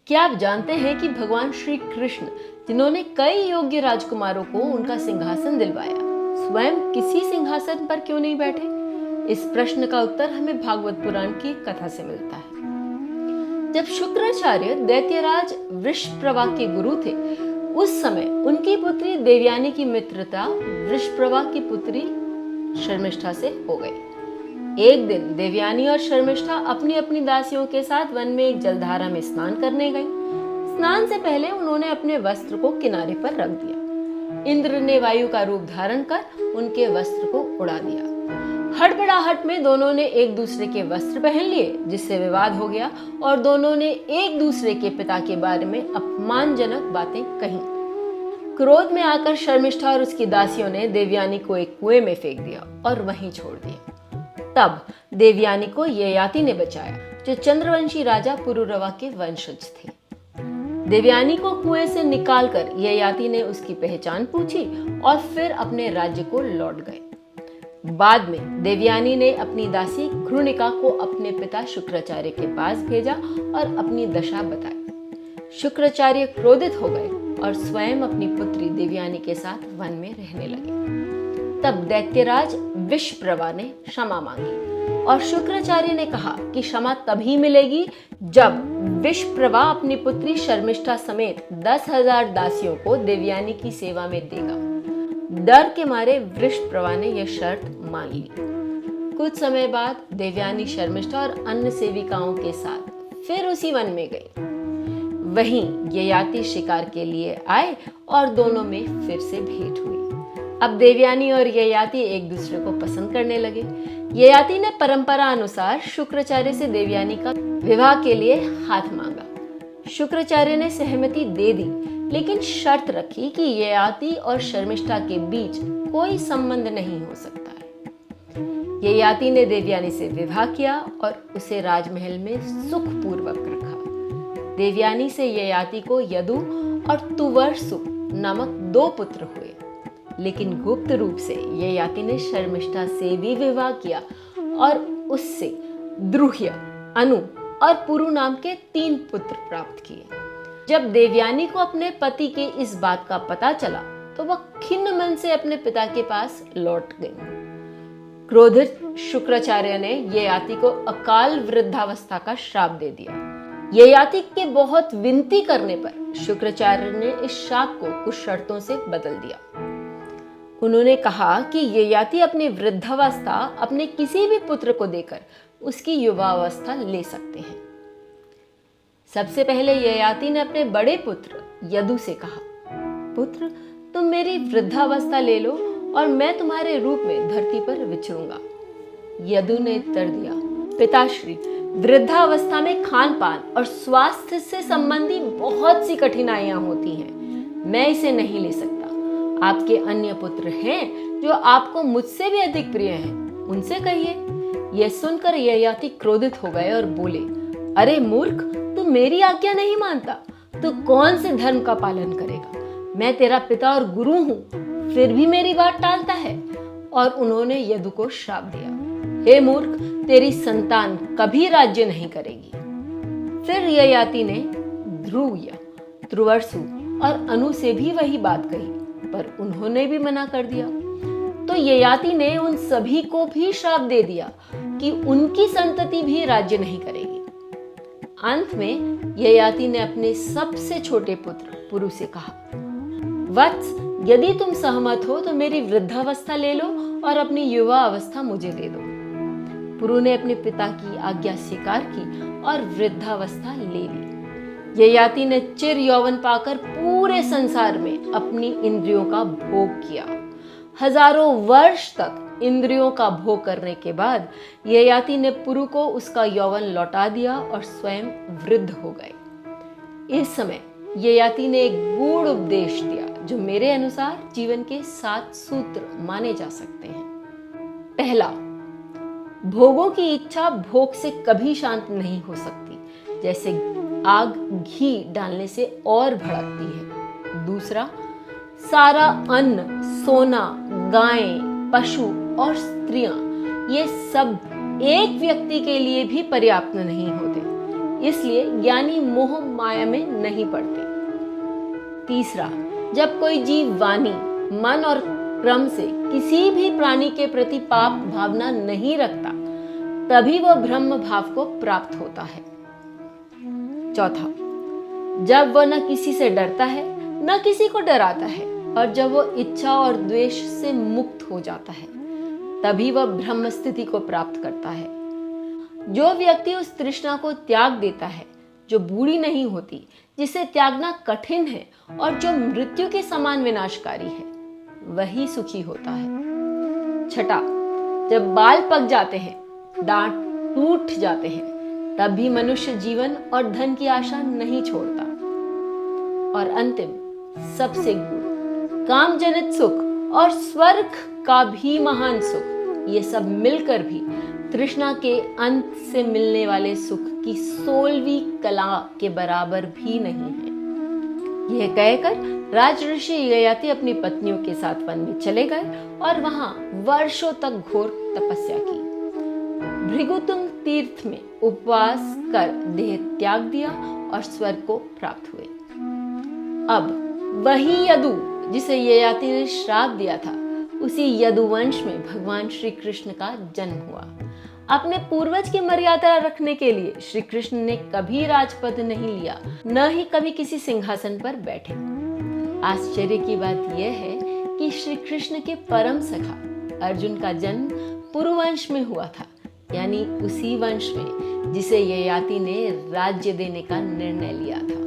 क्या आप जानते हैं कि भगवान श्री कृष्ण, जिन्होंने कई योग्य राजकुमारों को उनका सिंहासन दिलवाया, स्वयं किसी सिंहासन पर क्यों नहीं बैठे? इस प्रश्न का उत्तर हमें भागवत पुराण की कथा से मिलता है। जब शुक्राचार्य दैत्यराज वृषप्रवा के गुरु थे, उस समय उनकी पुत्री देवयानी की मित्रता वृषप्रवा की पुत्री शर्मिष्ठा से हो गई। एक दिन देवयानी और शर्मिष्ठा अपनी अपनी दासियों के साथ वन में एक जलधारा में स्नान करने गई। स्नान से पहले उन्होंने अपने वस्त्र को किनारे पर रख दिया। इंद्र ने वायु का रूप धारण कर उनके वस्त्र को उड़ा दिया। हड़बड़ाहट में दोनों ने एक दूसरे के वस्त्र पहन लिए, जिससे विवाद हो गया और दोनों ने एक दूसरे के पिता के बारे में अपमानजनक बातें कही। क्रोध में आकर शर्मिष्ठा और उसकी दासियों ने देवयानी को एक कुएं में फेंक दिया और वहीं छोड़ दिया। तब देवयानी को ययाति ने बचाया, जो चंद्रवंशी राजा पुरुरवा के वंशज थे। देवयानी को कुएं से निकालकर ययाति ने उसकी पहचान पूछी और फिर अपने राज्य को लौट गए। बाद में देवयानी ने अपनी दासी घृणिका को अपने पिता शुक्राचार्य के पास भेजा और अपनी दशा बताई। शुक्राचार्य क्रोधित हो गए और स्वयं अपनी पुत्री देवयानी के साथ वन में रहने लगे। तब दैत्यराज वृषप्रवा ने क्षमा मांगी और शुक्राचार्य ने कहा कि क्षमा तभी मिलेगी जब वृषप्रवा अपनी पुत्री शर्मिष्ठा समेत 10,000 दासियों को देवयानी की सेवा में देगा। डर के मारे वृषप्रवा ने यह शर्त मान ली। कुछ समय बाद देवयानी शर्मिष्ठा और अन्य सेविकाओं के साथ फिर उसी वन में गई। वहीं ययाति शिकार के लिए आए और दोनों में फिर से भेंट हुई। अब देवयानी और ययाति एक दूसरे को पसंद करने लगे। ययाति ने परंपरा अनुसार शुक्राचार्य से देवयानी का विवाह के लिए हाथ मांगा। शुक्राचार्य ने सहमति दे दी, लेकिन शर्त रखी कि ययाति और शर्मिष्ठा के बीच कोई संबंध नहीं हो सकता है। ययाति ने देवयानी से विवाह किया और उसे राजमहल में सुखपूर्वक रखा। देवयानी से ययाति को यदु और तुवर्सु नामक 2 पुत्र हुए, लेकिन गुप्त रूप से ययाति ने शर्मिष्ठा से भी विवाह किया और उससे द्रुह्य, अनु और पुरु नाम के 3 पुत्र प्राप्त किए। जब देवयानी को अपने पति के इस बात का पता चला तो वह खिन्न मन से अपने पिता के पास लौट गई। क्रोधित शुक्राचार्य ने ययाति को अकाल वृद्धावस्था का श्राप दे दिया। ययाति के बहुत विनती करने पर शुक्राचार्य ने इस शाप को कुछ शर्तों से बदल दिया। उन्होंने कहा कि ययाति अपनी वृद्धावस्था अपने किसी भी पुत्र को देकर उसकी युवावस्था ले सकते हैं। सबसे पहले ययाति ने अपने बड़े पुत्र यदु से कहा, पुत्र, तुम मेरी वृद्धावस्था ले लो और मैं तुम्हारे रूप में धरती पर विचरूंगा। यदु ने उत्तर दिया, पिताश्री, वृद्धावस्था में खान पान और स्वास्थ्य से संबंधी बहुत सी कठिनाइयां होती हैं, मैं इसे नहीं ले सकता। आपके अन्य पुत्र हैं जो आपको मुझसे भी अधिक प्रिय हैं, उनसे कहिए। यह सुनकर ययाति क्रोधित हो गए और बोले, अरे मूर्ख, तू मेरी आज्ञा नहीं मानता तो कौन से धर्म का पालन करेगा? मैं तेरा पिता और गुरु हूं, फिर भी मेरी बात टालता है। और उन्होंने यदु को श्राप दिया, हे मूर्ख, तेरी संतान कभी राज्य नहीं करेगी। फिर ययाति ने ध्रुव, त्रुवर्सु और अनु से भी वही बात कही, पर उन्होंने भी मना कर दिया। तो ययाति ने उन सभी को भी श्राप दे दिया कि उनकी संतति भी राज्य नहीं करेगी। अंत में ययाति ने अपने सबसे छोटे पुत्र पुरु से कहा, वत्स, यदि तुम सहमत हो तो मेरी वृद्धावस्था ले लो और अपनी युवा अवस्था मुझे दे दो। पुरु ने अपने पिता की आज्ञा स्वीकार की और वृद्धावस्था ले ली। ययाति ने चिर यौवन पाकर पूरे संसार में अपनी इंद्रियों का भोग किया। हजारों वर्ष तक इंद्रियों का भोग करने के बाद ययाति ने पुरु को उसका यौवन लौटा दिया और स्वयं वृद्ध हो गए। इस समय ययाति ने एक गूढ़ उपदेश दिया, जो मेरे अनुसार जीवन के 7 सूत्र माने जा सकते हैं। पहला, भोगों की इच्छा भोग से कभी शांत नहीं हो सकती, जैसे आग घी डालने से और भड़कती है। दूसरा, सारा अन्न, सोना, गायें, पशु और स्त्रियां, ये सब एक व्यक्ति के लिए भी पर्याप्त नहीं होते। इसलिए ज्ञानी मोह माया में नहीं पड़ते। तीसरा, जब कोई जीव वाणी, मन और क्रम से किसी भी प्राणी के प्रति पाप भावना नहीं रखता, तभी वह ब्रह्म भाव को प्राप्त होता है। चौथा, जब वह न किसी से डरता है न किसी को डराता है, और जब वह इच्छा और द्वेष से मुक्त हो जाता है, तभी वह ब्रह्म स्थिति को प्राप्त करता है। जो व्यक्ति उस तृष्णा को त्याग देता है जो बूढ़ी नहीं होती, जिसे त्यागना कठिन है और जो मृत्यु के समान विनाशकारी है, वही सुखी होता है। छठा, जब बाल पक जाते हैं, दांत टूट जाते हैं, तब भी मनुष्य जीवन और धन की आशा नहीं छोड़ता। और अंतिम, सबसे गूढ़, काम जनित सुख और स्वर्ग का भी महान सुख, ये सब मिलकर भी तृष्णा के अंत से मिलने वाले सुख की 16वीं कला के बराबर भी नहीं है। यह कहकर राज ऋषि ययाति अपनी पत्नियों के साथ वन में चले गए और वहां वर्षों तक घोर तपस्या की। भृगुतुंग तीर्थ में उपवास कर देह त्याग दिया और स्वर्ग को प्राप्त हुए। अब वही यदु जिसे ययाति ने श्राप दिया था, उसी यदुवंश में भगवान श्री कृष्ण का जन्म हुआ। अपने पूर्वज की मर्यादा रखने के लिए श्री कृष्ण ने कभी राजपद नहीं लिया, न ही कभी किसी सिंहासन पर बैठे। आश्चर्य की बात यह है कि श्री कृष्ण के परम सखा अर्जुन का जन्म पुरुवंश में हुआ था, यानी उसी वंश में जिसे ययाति ने राज्य देने का निर्णय लिया था।